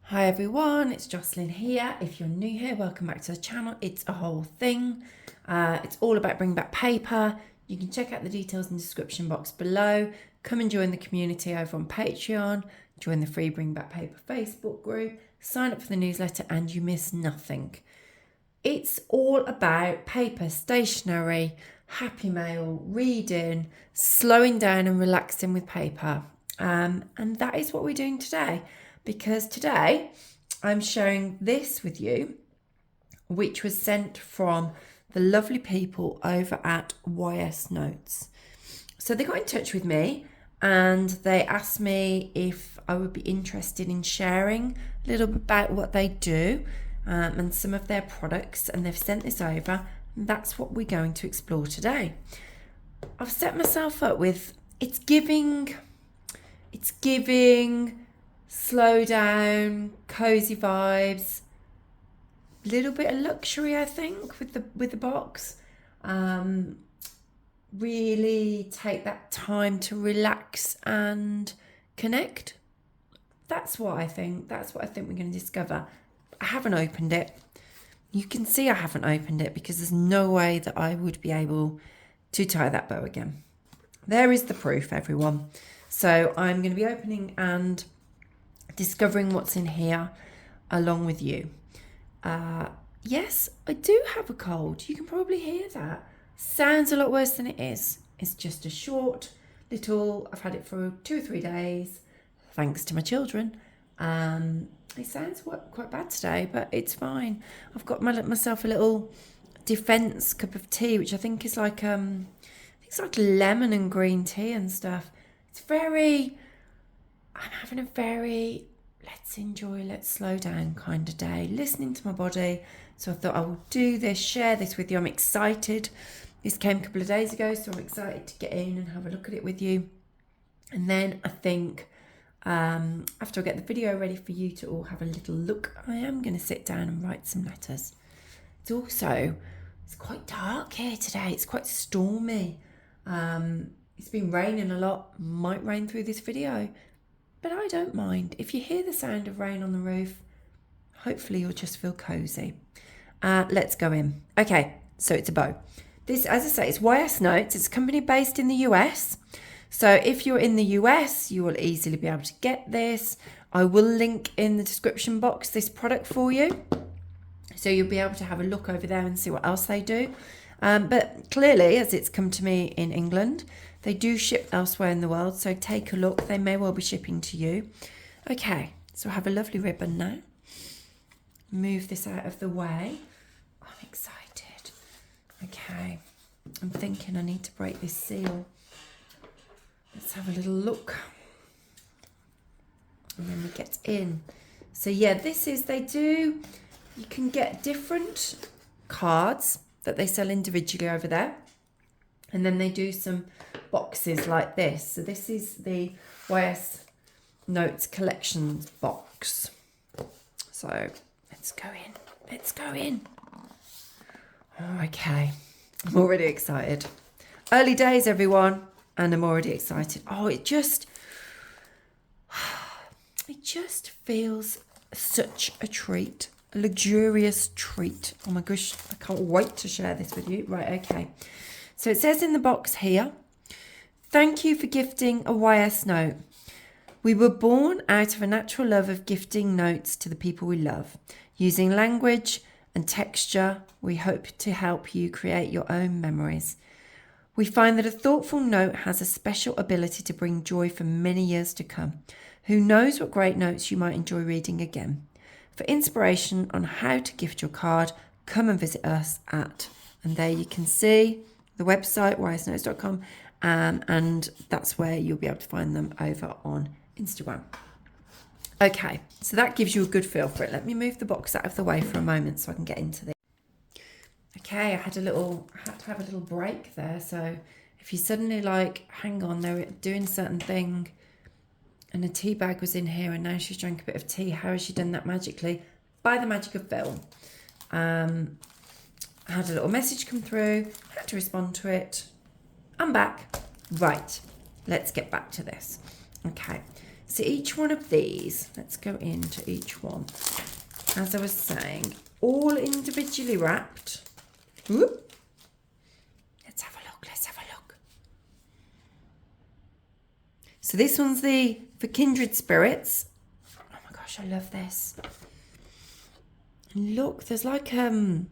Hi everyone, it's Jocelyn here. If you're new here, welcome back to the channel. It's a whole thing. It's all about bringing back paper. You can check out the details in the description box below. Come and join the community over on Patreon. Join the free Bring Back Paper Facebook group. Sign up for the newsletter and you miss nothing. It's all about paper, stationery, happy mail, reading, slowing down and relaxing with paper. And that is what we're doing today. Because today I'm sharing this with you, which was sent from the lovely people over at YS Notes. So they got in touch with me and they asked me if I would be interested in sharing a little bit about what they do and some of their products, and they've sent this over, and that's what we're going to explore today. I've set myself up with it's giving slow down, cozy vibes, little bit of luxury, I think, with the box. Really take that time to relax and connect. That's what I think. That's what I think we're going to discover. I haven't opened it. You can see I haven't opened it because there's no way that I would be able to tie that bow again. There is the proof, everyone. So I'm going to be opening and discovering what's in here along with you. Yes, I do have a cold. You can probably hear that. Sounds a lot worse than it is. It's just a short little, I've had it for 2 or 3 days, thanks to my children. It sounds quite bad today, but it's fine. I've got myself a little defense cup of tea, which I think is like it's like lemon and green tea and stuff. I'm having a very let's enjoy, let's slow down kind of day, listening to my body. So I thought I will do this, share this with you. I'm excited. This came a couple of days ago, so I'm excited to get in and have a look at it with you. And then I think after I get the video ready for you to all have a little look, I am going to sit down and write some letters. It's quite dark here today. It's quite stormy. It's been raining a lot. Might rain through this video, but I don't mind. If you hear the sound of rain on the roof, hopefully you'll just feel cozy. Let's go in. Okay, so it's a bow. This, as I say, it's YS Notes. It's a company based in the US. So if you're in the US, you will easily be able to get this. I will link in the description box this product for you. So you'll be able to have a look over there and see what else they do. But clearly, as it's come to me in England, they do ship elsewhere in the world. So take a look. They may well be shipping to you. Okay, so I have a lovely ribbon now. Move this out of the way. I'm excited. Okay, I'm thinking I need to break this seal. Let's have a little look. And then we get in. So yeah, you can get different cards that they sell individually over there. And then they do some boxes like this. So this is the YS Notes Collections box. So let's go in. Oh, okay, I'm already excited. Early days, everyone, and I'm already excited. Oh, it just feels such a treat. A luxurious treat. Oh my gosh, I can't wait to share this with you. Right, okay. So it says in the box here, thank you for gifting a YS note. We were born out of a natural love of gifting notes to the people we love. Using language and texture, we hope to help you create your own memories. We find that a thoughtful note has a special ability to bring joy for many years to come. Who knows what great notes you might enjoy reading again. For inspiration on how to gift your card, come and visit us and there you can see the website, ysnotes.com, and that's where you'll be able to find them over on Instagram. Okay, so that gives you a good feel for it. Let me move the box out of the way for a moment so I can get into this. Okay, I had to have a little break there. So if you suddenly hang on, they were doing a certain thing, and a tea bag was in here and now she's drank a bit of tea. How has she done that magically? By the magic of film. I had a little message come through, had to respond to it. I'm back. Right, let's get back to this. Okay, So each one of these, let's go into each one. As I was saying, all individually wrapped. Whoop. Let's have a look, let's have a look. So this one's for Kindred Spirits. Oh my gosh, I love this. And look, there's like a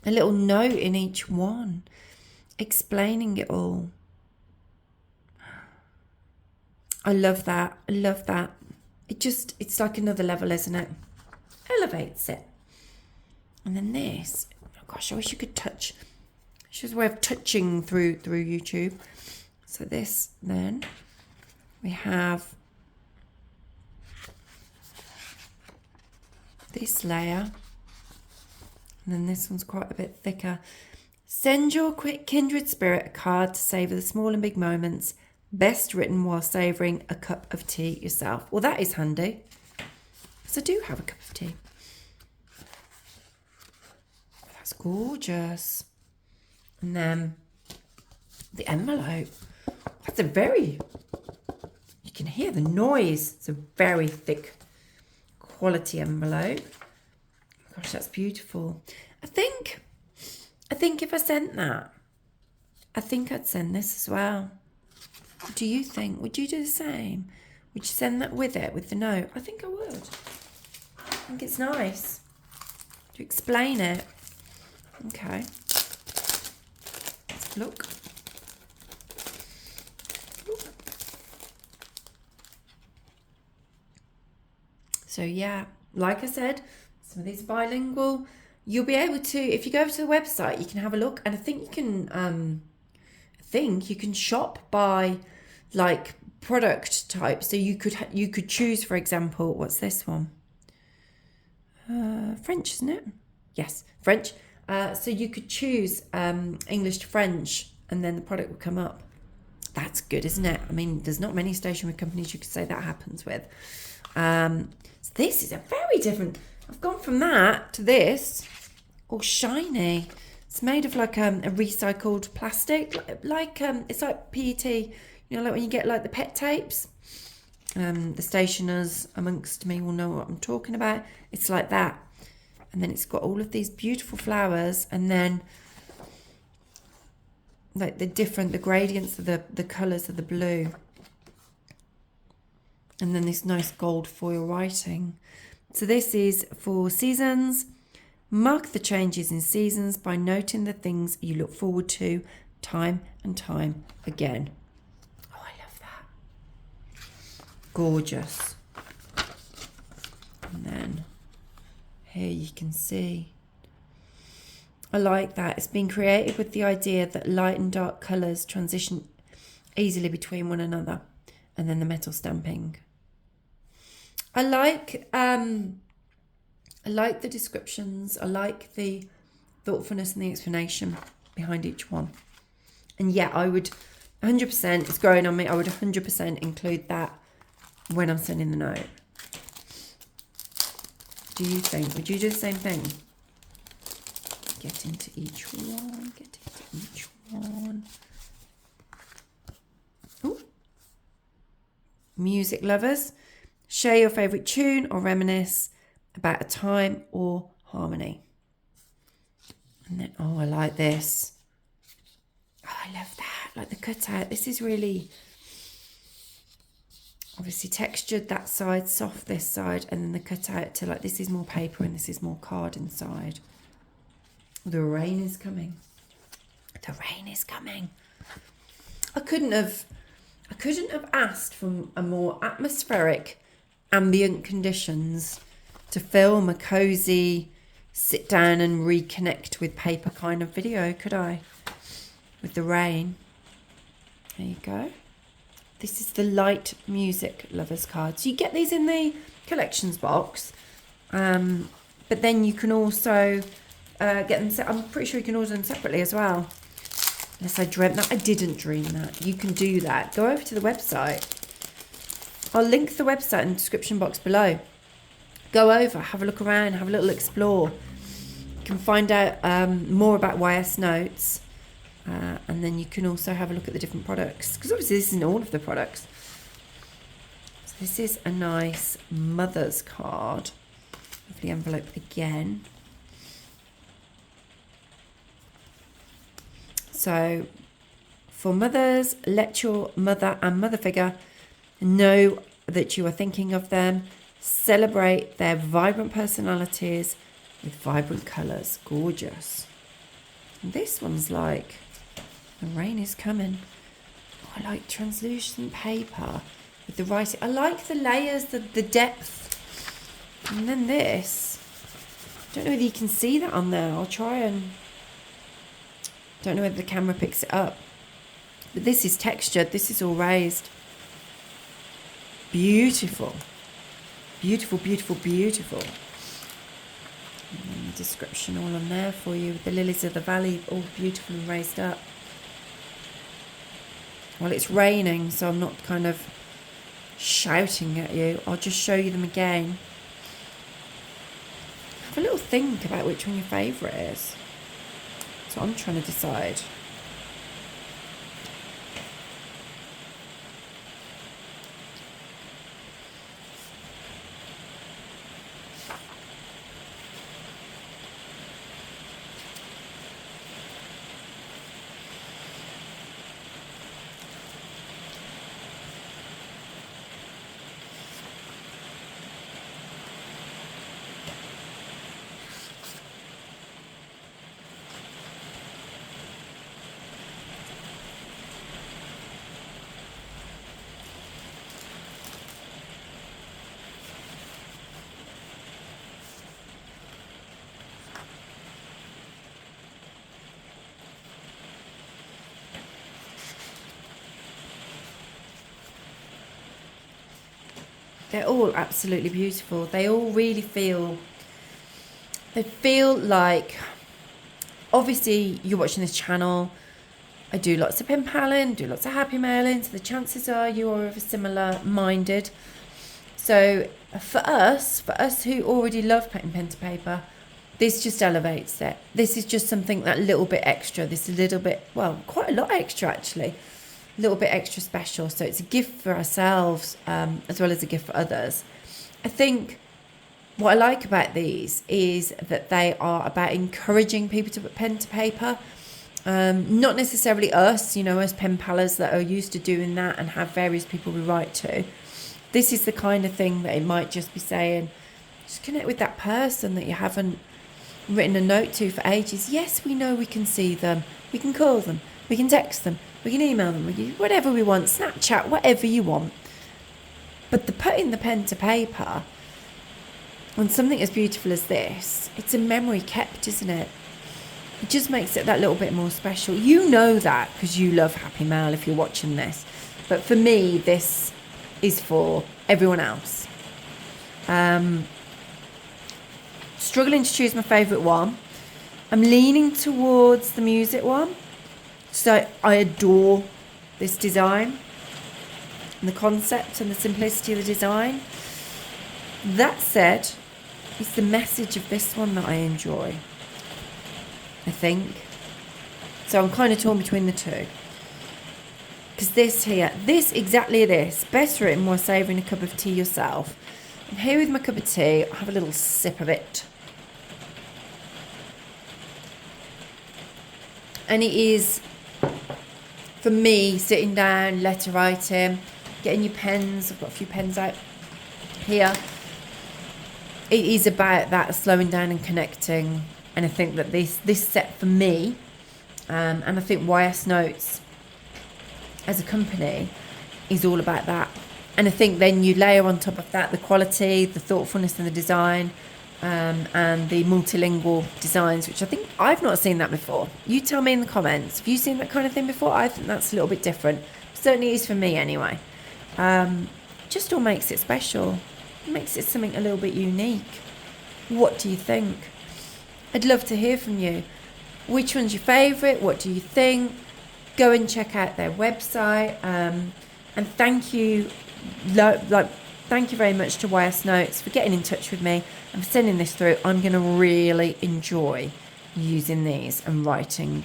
little note in each one explaining it all. I love that. I love that. It's like another level, isn't it? Elevates it. And then this, oh gosh, I wish you could touch. It's just a way of touching through YouTube. So this, then we have this layer, and then this one's quite a bit thicker. Send your quick kindred spirit a card to savour the small and big moments. Best written while savouring a cup of tea yourself. Well, that is handy, because I do have a cup of tea. That's gorgeous. And then the envelope. That's a very, you can hear the noise. It's a very thick quality envelope. Gosh, that's beautiful. I think if I sent that, I think I'd send this as well. What do you think? Would you do the same? Would you send that with it, with the note? I think I would. I think it's nice to explain it. Okay. Let's look. So yeah, like I said, some of these are bilingual. You'll be able to, if you go over to the website, you can have a look, and I think you can shop by like product type. So you could choose, for example, what's this one? French, isn't it? Yes, French. So you could choose English to French, and then the product will come up. That's good, isn't it? I mean, there's not many stationery companies you could say that happens with. So this is a very different. I've gone from that to this, all shiny. It's made of like a recycled plastic, like it's like PET. You know, like when you get like the pet tapes. The stationers amongst me will know what I'm talking about. It's like that, and then it's got all of these beautiful flowers, and then like the gradients of the colours of the blue. And then this nice gold foil writing. So this is for seasons. Mark the changes in seasons by noting the things you look forward to time and time again. Oh, I love that. Gorgeous. And then here you can see. I like that. It's been created with the idea that light and dark colours transition easily between one another. And then the metal stamping. I like the descriptions. I like the thoughtfulness and the explanation behind each one. And yeah, I would 100%, it's growing on me, I would 100% include that when I'm sending the note. Do you think? Would you do the same thing? Get into each one, get into each one. Ooh. Music lovers. Share your favourite tune or reminisce about a time or harmony. And then, oh, I like this. Oh, I love that. Like the cutout. This is really obviously textured that side, soft this side, and then the cutout to like this is more paper and this is more card inside. The rain is coming. The rain is coming. I couldn't have asked for a more atmospheric, ambient conditions to film a cozy sit down and reconnect with paper kind of video, could I? With the rain. There you go. This is the light music lovers card. So you get these in the collections box, but then you can also get them. I'm pretty sure you can order them separately as well. Unless I dreamt that. I didn't dream that. You can do that. Go over to the website. I'll link the website in the description box below. Go over, have a look around, have a little explore. You can find out more about YS Notes. And then you can also have a look at the different products. Because obviously this isn't all of the products. This is a nice mother's card. Lovely envelope again. So, for mothers, let your mother and mother figure know that you are thinking of them. Celebrate their vibrant personalities with vibrant colours. Gorgeous. And this one's like, the rain is coming. Oh, I like translucent paper with the writing. I like the layers, the depth. And then this. Don't know whether you can see that on there. I'll try and... Don't know whether the camera picks it up. But this is textured. This is all raised. Beautiful. Beautiful, beautiful, beautiful. And the description all on there for you. With the lilies of the valley all beautiful and raised up. Well, it's raining, so I'm not kind of shouting at you. I'll just show you them again. Have a little think about which one your favourite is. That's what I'm trying to decide. They're all absolutely beautiful. They all really feel, they feel like, obviously you're watching this channel. I do lots of pen paling, do lots of happy mailing, so the chances are you are of a similar minded. So for us who already love putting pen to paper, this just elevates it. This is just something that little bit extra. This is a little bit, well, quite a lot extra actually. A little bit extra special. So it's a gift for ourselves as well as a gift for others. I think what I like about these is that they are about encouraging people to put pen to paper. Not necessarily us, you know, us pen pallers that are used to doing that and have various people we write to. This is the kind of thing that it might just be saying, just connect with that person that you haven't written a note to for ages. Yes, we know we can see them. We can call them. We can text them. We can email them. We can whatever we want. Snapchat, whatever you want. But the putting the pen to paper on something as beautiful as this, it's a memory kept, isn't it? It just makes it that little bit more special. You know that because you love Happy Mail if you're watching this. But for me, this is for everyone else. Struggling to choose my favourite one. I'm leaning towards the music one. So I adore this design and the concept and the simplicity of the design. That said, it's the message of this one that I enjoy, I think. So I'm kind of torn between the two. Because this here, exactly this, best written while savouring a cup of tea yourself. I'm here with my cup of tea. I'll have a little sip of it. And it is, for me, sitting down, letter writing, getting your pens. I've got a few pens out here. It is about that slowing down and connecting. And I think that this set for me, and I think YS Notes as a company is all about that. And I think then you layer on top of that the quality, the thoughtfulness in the design, and the multilingual designs, which I think I've not seen that before. You tell me in the comments, have you seen that kind of thing before? I think that's a little bit different. Certainly is for me anyway. Just all makes it special. It makes it something a little bit unique. What do you think? I'd love to hear from you. Which one's your favourite? What do you think? Go and check out their website. And thank you, thank you very much to YS Notes for getting in touch with me and for sending this through. I'm going to really enjoy using these and writing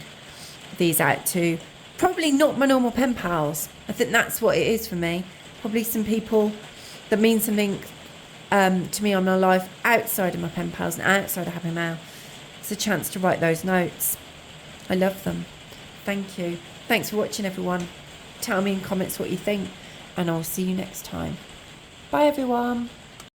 these out to probably not my normal pen pals. I think that's what it is for me. Probably some people that means something to me on my life outside of my pen pals and outside of Happy Mail. It's a chance to write those notes. I love them. Thank you. Thanks for watching, everyone. Tell me in comments what you think, and I'll see you next time. Bye, everyone.